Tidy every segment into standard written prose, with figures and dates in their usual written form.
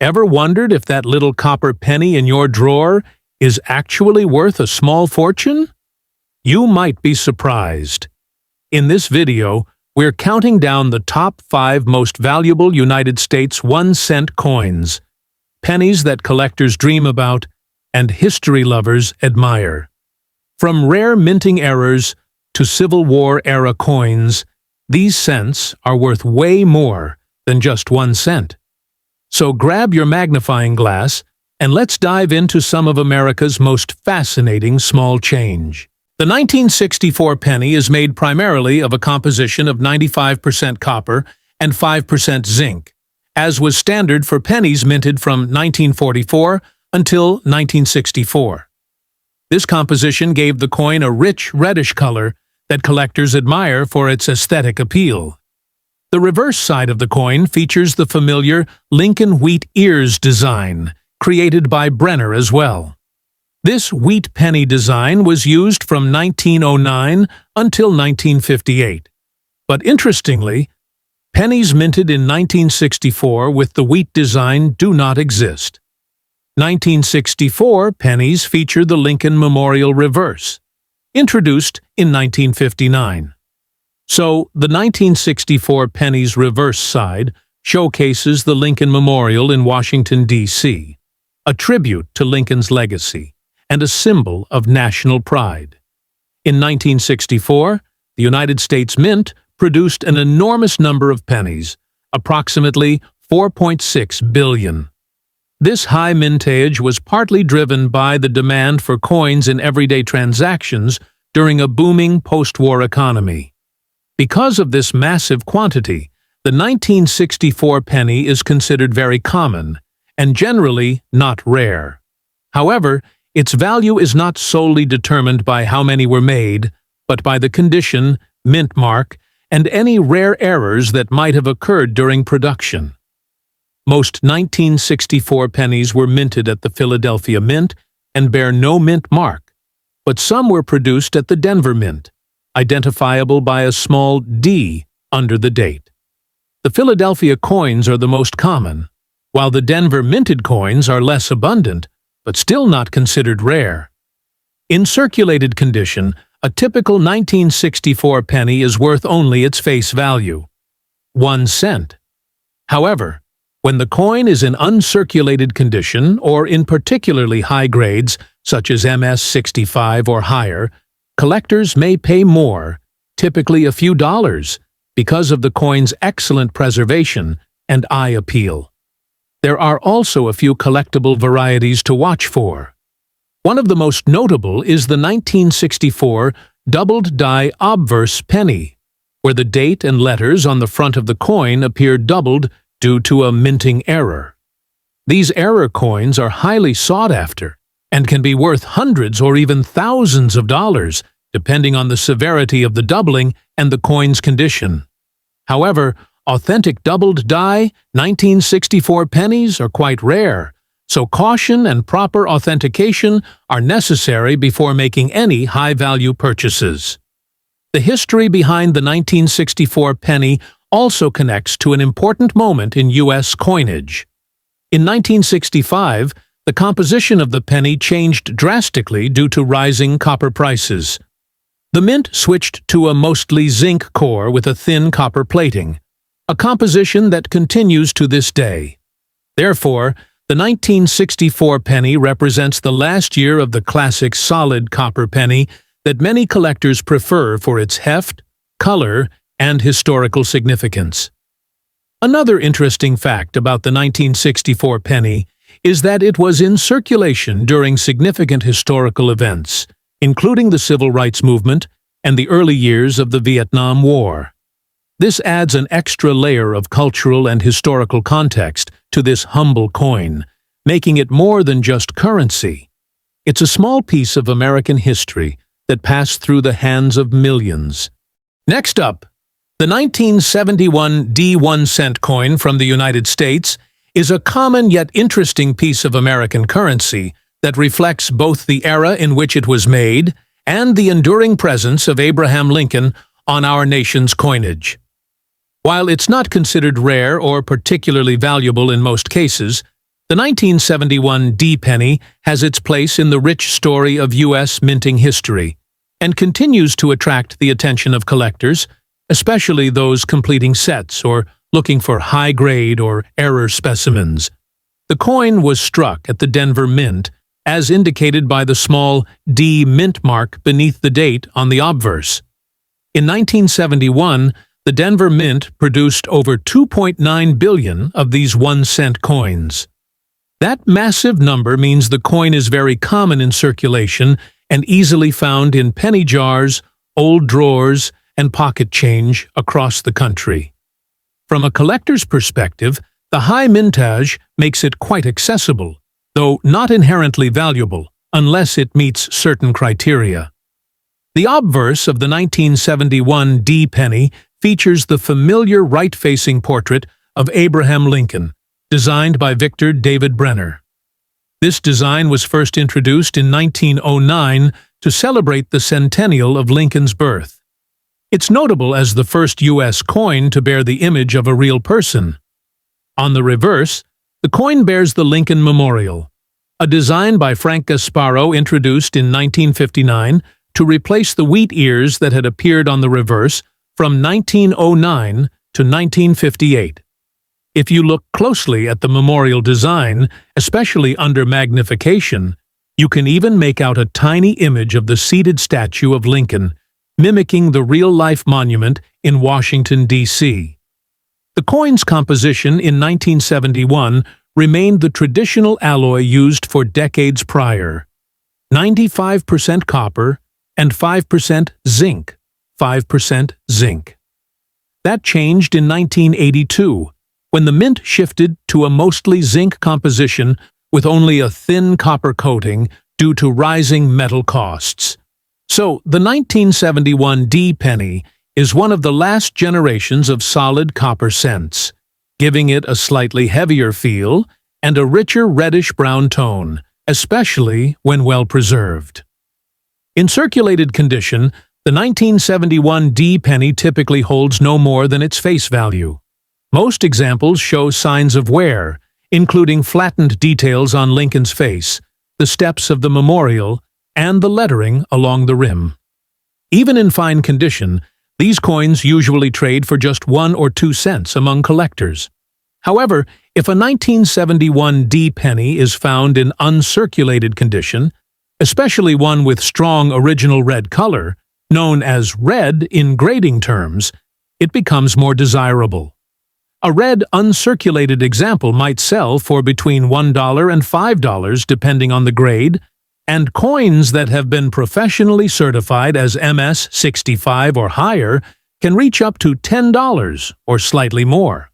Ever wondered if that little copper penny in your drawer is actually worth a small fortune? You might be surprised. In this video, we're counting down the top 5 most valuable United States 1-cent coins, pennies that collectors dream about and history lovers admire. From rare minting errors to Civil War-era coins, these cents are worth way more than just 1 cent. So grab your magnifying glass and let's dive into some of America's most fascinating small change. The 1964 penny is made primarily of a composition of 95% copper and 5% zinc, as was standard for pennies minted from 1944 until 1964. This composition gave the coin a rich reddish color that collectors admire for its aesthetic appeal. The reverse side of the coin features the familiar Lincoln wheat ears design, created by Brenner as well. This wheat penny design was used from 1909 until 1958. But interestingly, pennies minted in 1964 with the wheat design do not exist. 1964 pennies feature the Lincoln Memorial reverse, introduced in 1959. So, the 1964 penny's reverse side showcases the Lincoln Memorial in Washington, D.C., a tribute to Lincoln's legacy and a symbol of national pride. In 1964, the United States Mint produced an enormous number of pennies, approximately 4.6 billion. This high mintage was partly driven by the demand for coins in everyday transactions during a booming post-war economy. Because of this massive quantity, the 1964 penny is considered very common and generally not rare. However, its value is not solely determined by how many were made, but by the condition, mint mark, and any rare errors that might have occurred during production. Most 1964 pennies were minted at the Philadelphia Mint and bear no mint mark, but some were produced at the Denver Mint, identifiable by a small D under the date. The Philadelphia coins are the most common, while the Denver minted coins are less abundant, but still not considered rare. In circulated condition, a typical 1964 penny is worth only its face value, 1 cent. However, when the coin is in uncirculated condition or in particularly high grades, such as MS-65 or higher, collectors may pay more, typically a few dollars, because of the coin's excellent preservation and eye appeal. There are also a few collectible varieties to watch for. One of the most notable is the 1964 doubled die obverse penny, where the date and letters on the front of the coin appear doubled due to a minting error. These error coins are highly sought after and can be worth hundreds or even thousands of dollars, depending on the severity of the doubling and the coin's condition. However, authentic doubled die 1964 pennies are quite rare, so caution and proper authentication are necessary before making any high-value purchases. The history behind the 1964 penny also connects to an important moment in U.S. coinage. In 1965, the composition of the penny changed drastically due to rising copper prices. The mint switched to a mostly zinc core with a thin copper plating, a composition that continues to this day. Therefore, the 1964 penny represents the last year of the classic solid copper penny that many collectors prefer for its heft, color, and historical significance. Another interesting fact about the 1964 penny is that it was in circulation during significant historical events, including the Civil Rights Movement and the early years of the Vietnam War. This adds an extra layer of cultural and historical context to this humble coin, making it more than just currency. It's a small piece of American history that passed through the hands of millions. Next up, the 1971 D 1-cent coin from the United States is a common yet interesting piece of American currency that reflects both the era in which it was made and the enduring presence of Abraham Lincoln on our nation's coinage. While it's not considered rare or particularly valuable in most cases, The 1971 D penny has its place in the rich story of U.S. minting history and continues to attract the attention of collectors, especially those completing sets or looking for high-grade or error specimens. The coin was struck at the Denver Mint, as indicated by the small D mint mark beneath the date on the obverse. In 1971, the Denver Mint produced over 2.9 billion of these 1-cent coins. That massive number means the coin is very common in circulation and easily found in penny jars, old drawers, and pocket change across the country. From a collector's perspective, the high mintage makes it quite accessible, though not inherently valuable, unless it meets certain criteria. The obverse of the 1971 D penny features the familiar right-facing portrait of Abraham Lincoln, designed by Victor David Brenner. This design was first introduced in 1909 to celebrate the centennial of Lincoln's birth. It's notable as the first U.S. coin to bear the image of a real person. On the reverse, the coin bears the Lincoln Memorial, a design by Frank Gasparo introduced in 1959 to replace the wheat ears that had appeared on the reverse from 1909 to 1958. If you look closely at the memorial design, especially under magnification, you can even make out a tiny image of the seated statue of Lincoln, mimicking the real-life monument in Washington, D.C. The coin's composition in 1971 remained the traditional alloy used for decades prior: 95% copper and 5% zinc. 5% zinc. That changed in 1982, when the mint shifted to a mostly zinc composition with only a thin copper coating due to rising metal costs. So, the 1971 D penny is one of the last generations of solid copper cents, giving it a slightly heavier feel and a richer reddish-brown tone, especially when well preserved. In circulated condition, the 1971 D penny typically holds no more than its face value. Most examples show signs of wear, including flattened details on Lincoln's face, the steps of the memorial, and the lettering along the rim. Even in fine condition, these coins usually trade for just 1 or 2 cents among collectors. However, if a 1971 D penny is found in uncirculated condition, especially one with strong original red color, known as red in grading terms, it becomes more desirable. A red uncirculated example might sell for between $1 and $5 depending on the grade, and coins that have been professionally certified as MS 65 or higher can reach up to $10 or slightly more.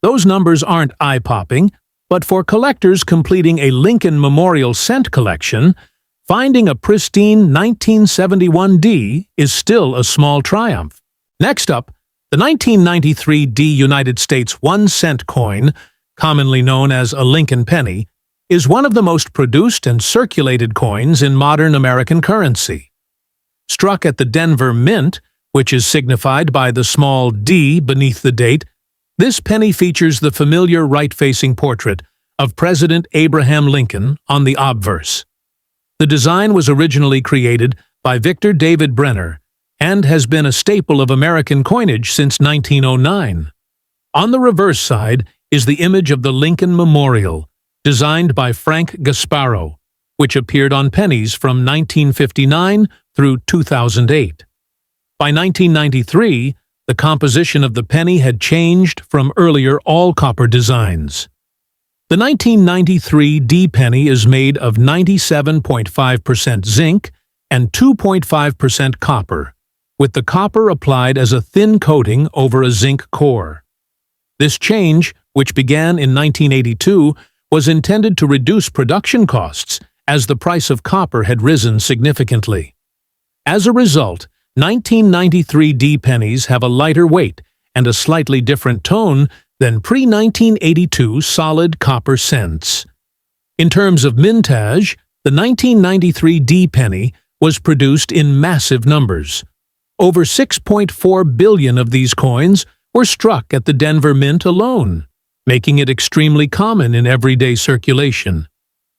Those numbers aren't eye-popping, but for collectors completing a Lincoln Memorial cent collection, finding a pristine 1971 D is still a small triumph. Next up, the 1993 D United States 1-cent coin, commonly known as a Lincoln penny, is one of the most produced and circulated coins in modern American currency. Struck at the Denver Mint, which is signified by the small D beneath the date, this penny features the familiar right-facing portrait of President Abraham Lincoln on the obverse. The design was originally created by Victor David Brenner and has been a staple of American coinage since 1909. On the reverse side is the image of the Lincoln Memorial, designed by Frank Gasparo, which appeared on pennies from 1959 through 2008. By 1993, the composition of the penny had changed from earlier all-copper designs. The 1993 D penny is made of 97.5% zinc and 2.5% copper, with the copper applied as a thin coating over a zinc core. This change, which began in 1982, was intended to reduce production costs as the price of copper had risen significantly. As a result, 1993 D pennies have a lighter weight and a slightly different tone than pre-1982 solid copper cents. In terms of mintage, the 1993 D penny was produced in massive numbers. Over 6.4 billion of these coins were struck at the Denver Mint alone. making it extremely common in everyday circulation.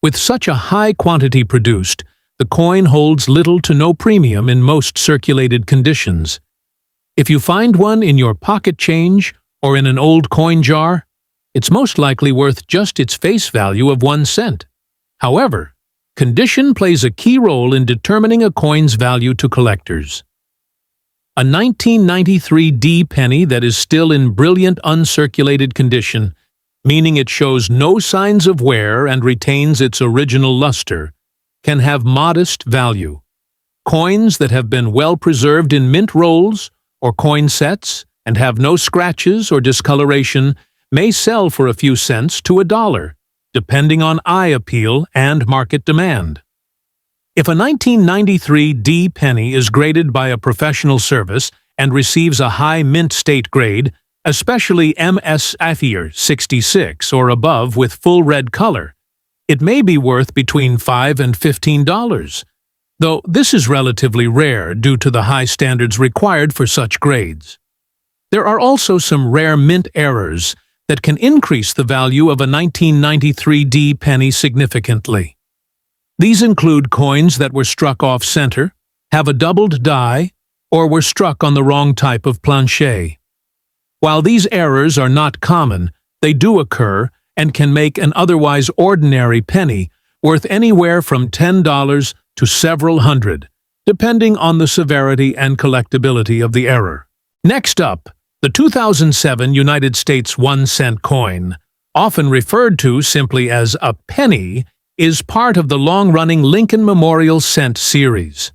With such a high quantity produced, the coin holds little to no premium in most circulated conditions. If you find one in your pocket change or in an old coin jar, it's most likely worth just its face value of 1 cent. However, condition plays a key role in determining a coin's value to collectors. A 1993 D penny that is still in brilliant uncirculated condition, meaning it shows no signs of wear and retains its original luster, can have modest value. Coins that have been well preserved in mint rolls or coin sets and have no scratches or discoloration may sell for a few cents to $1, depending on eye appeal and market demand. If a 1993 D penny is graded by a professional service and receives a high mint state grade, especially MS Affier 66 or above with full red color, it may be worth between $5 and $15, though this is relatively rare due to the high standards required for such grades. There are also some rare mint errors that can increase the value of a 1993 D penny significantly. These include coins that were struck off-center, have a doubled die, or were struck on the wrong type of planchet. While these errors are not common, they do occur and can make an otherwise ordinary penny worth anywhere from $10 to several hundred, depending on the severity and collectability of the error. Next up, the 2007 United States 1-cent coin, often referred to simply as a penny, is part of the long-running Lincoln Memorial Cent series.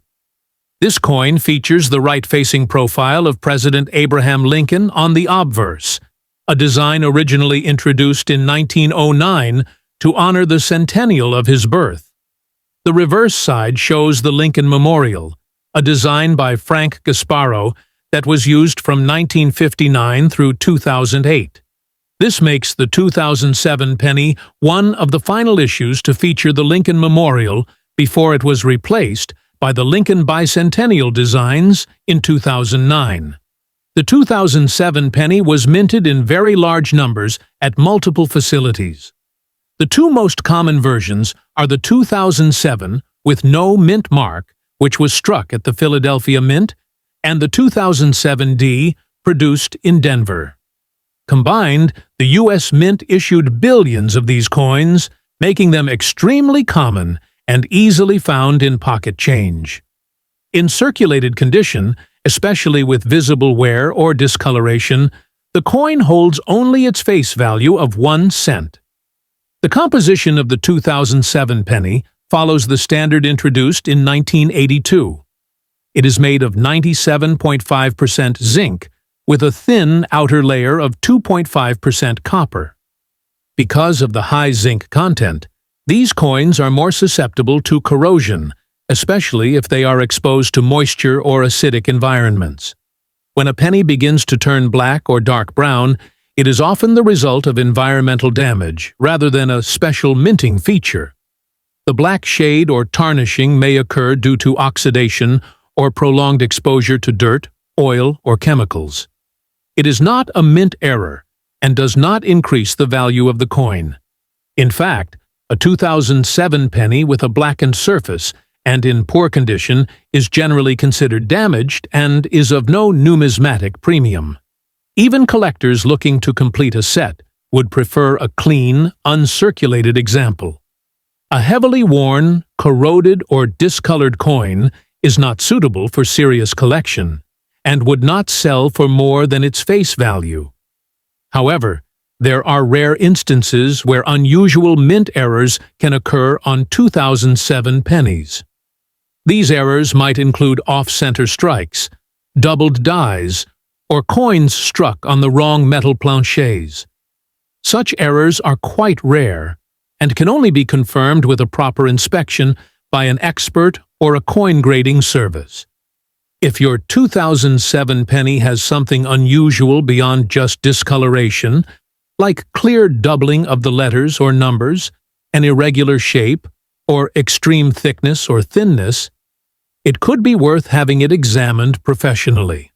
This coin features the right-facing profile of President Abraham Lincoln on the obverse, a design originally introduced in 1909 to honor the centennial of his birth. The reverse side shows the Lincoln Memorial, a design by Frank Gasparo that was used from 1959 through 2008. This makes the 2007 penny one of the final issues to feature the Lincoln Memorial before it was replaced by the Lincoln Bicentennial designs in 2009. The 2007 penny was minted in very large numbers at multiple facilities. The two most common versions are the 2007 with no mint mark, which was struck at the Philadelphia Mint, and the 2007 D, produced in Denver. Combined, the U.S. Mint issued billions of these coins, making them extremely common and easily found in pocket change. In circulated condition, especially with visible wear or discoloration, the coin holds only its face value of 1 cent. The composition of the 2007 penny follows the standard introduced in 1982. It is made of 97.5% zinc with a thin outer layer of 2.5% copper. Because of the high zinc content, these coins are more susceptible to corrosion, especially if they are exposed to moisture or acidic environments. When a penny begins to turn black or dark brown, it is often the result of environmental damage rather than a special minting feature. The black shade or tarnishing may occur due to oxidation or prolonged exposure to dirt, oil, or chemicals. It is not a mint error and does not increase the value of the coin. In fact, a 2007 penny with a blackened surface and in poor condition is generally considered damaged and is of no numismatic premium. Even collectors looking to complete a set would prefer a clean, uncirculated example. A heavily worn, corroded, or discolored coin is not suitable for serious collection and would not sell for more than its face value. However, there are rare instances where unusual mint errors can occur on 2007 pennies. These errors might include off-center strikes, doubled dies, or coins struck on the wrong metal planchets. Such errors are quite rare and can only be confirmed with a proper inspection by an expert or a coin grading service. If your 2007 penny has something unusual beyond just discoloration, like clear doubling of the letters or numbers, an irregular shape, or extreme thickness or thinness, it could be worth having it examined professionally.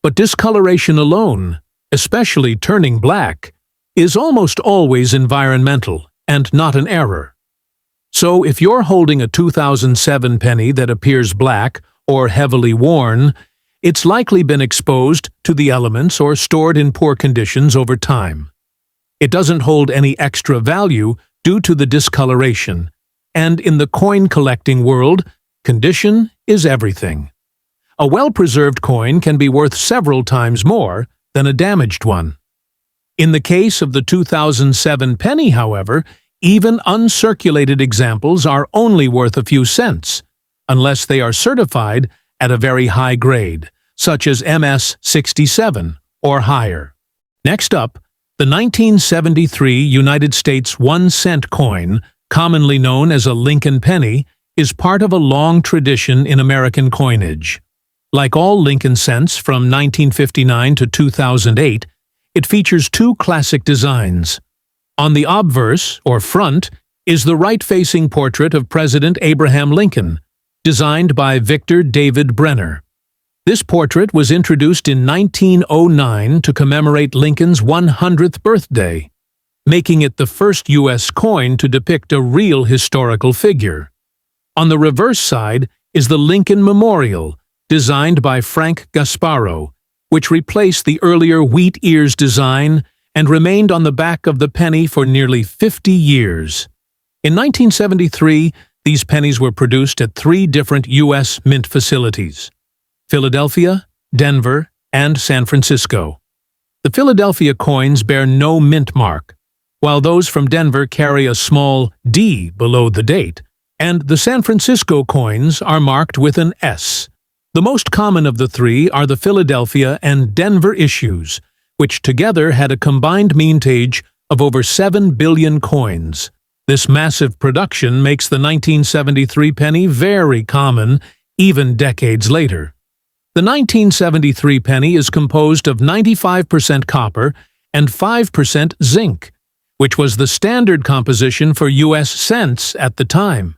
But discoloration alone, especially turning black, is almost always environmental and not an error. So if you're holding a 2007 penny that appears black or heavily worn, it's likely been exposed to the elements or stored in poor conditions over time. It doesn't hold any extra value due to the discoloration, and in the coin collecting world, condition is everything. A well-preserved coin can be worth several times more than a damaged one. In the case of the 2007 penny, however, even uncirculated examples are only worth a few cents, unless they are certified at a very high grade, such as MS 67 or higher. Next up, the 1973 United States 1-cent coin, commonly known as a Lincoln penny, is part of a long tradition in American coinage. Like all Lincoln cents from 1959 to 2008, it features two classic designs. On the obverse, or front, is the right-facing portrait of President Abraham Lincoln, designed by Victor David Brenner. This portrait was introduced in 1909 to commemorate Lincoln's 100th birthday, making it the first U.S. coin to depict a real historical figure. On the reverse side is the Lincoln Memorial, designed by Frank Gasparo, which replaced the earlier wheat ears design and remained on the back of the penny for nearly 50 years. In 1973, these pennies were produced at 3 different U.S. mint facilities: Philadelphia, Denver, and San Francisco. The Philadelphia coins bear no mint mark, while those from Denver carry a small D below the date, and the San Francisco coins are marked with an S. The most common of the 3 are the Philadelphia and Denver issues, which together had a combined mintage of over 7 billion coins. This massive production makes the 1973 penny very common, even decades later. The 1973 penny is composed of 95% copper and 5% zinc, which was the standard composition for U.S. cents at the time.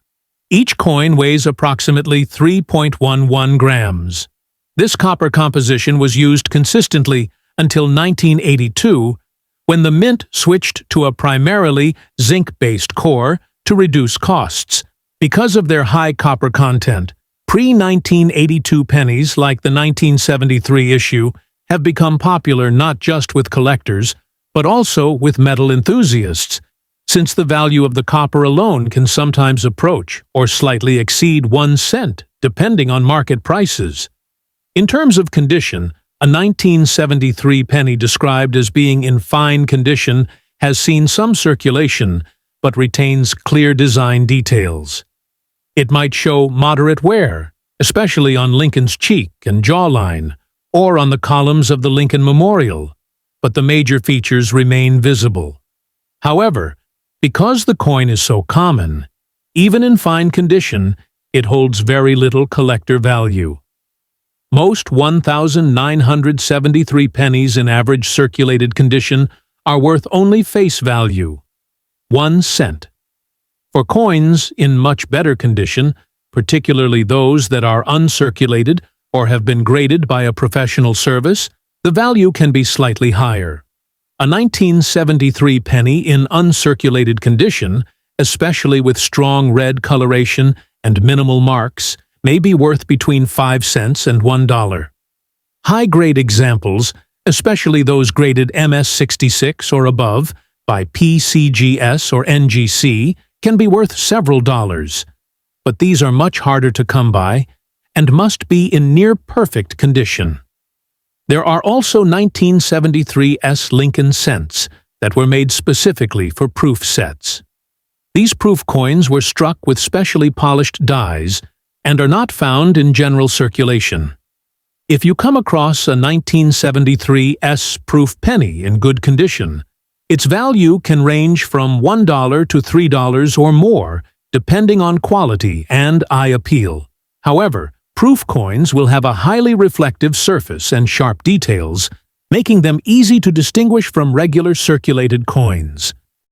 Each coin weighs approximately 3.11 grams. This copper composition was used consistently until 1982, when the mint switched to a primarily zinc-based core to reduce costs. Because of their high copper content, pre-1982 pennies like the 1973 issue have become popular not just with collectors, but also with metal enthusiasts, since the value of the copper alone can sometimes approach or slightly exceed 1 cent, depending on market prices. In terms of condition, a 1973 penny described as being in fine condition has seen some circulation, but retains clear design details. It might show moderate wear, especially on Lincoln's cheek and jawline, or on the columns of the Lincoln Memorial, but the major features remain visible. However, because the coin is so common, even in fine condition, it holds very little collector value. Most 1,973 pennies in average circulated condition are worth only face value, 1 cent. For coins in much better condition, particularly those that are uncirculated or have been graded by a professional service, the value can be slightly higher. A 1973 penny in uncirculated condition, especially with strong red coloration and minimal marks, may be worth between 5 cents and $1. High-grade examples, especially those graded MS 66 or above by PCGS or NGC, can be worth several dollars, but these are much harder to come by and must be in near-perfect condition. There are also 1973 S Lincoln cents that were made specifically for proof sets. These proof coins were struck with specially polished dies and are not found in general circulation. If you come across a 1973 S proof penny in good condition, its value can range from $1 to $3 or more, depending on quality and eye appeal. However, proof coins will have a highly reflective surface and sharp details, making them easy to distinguish from regular circulated coins.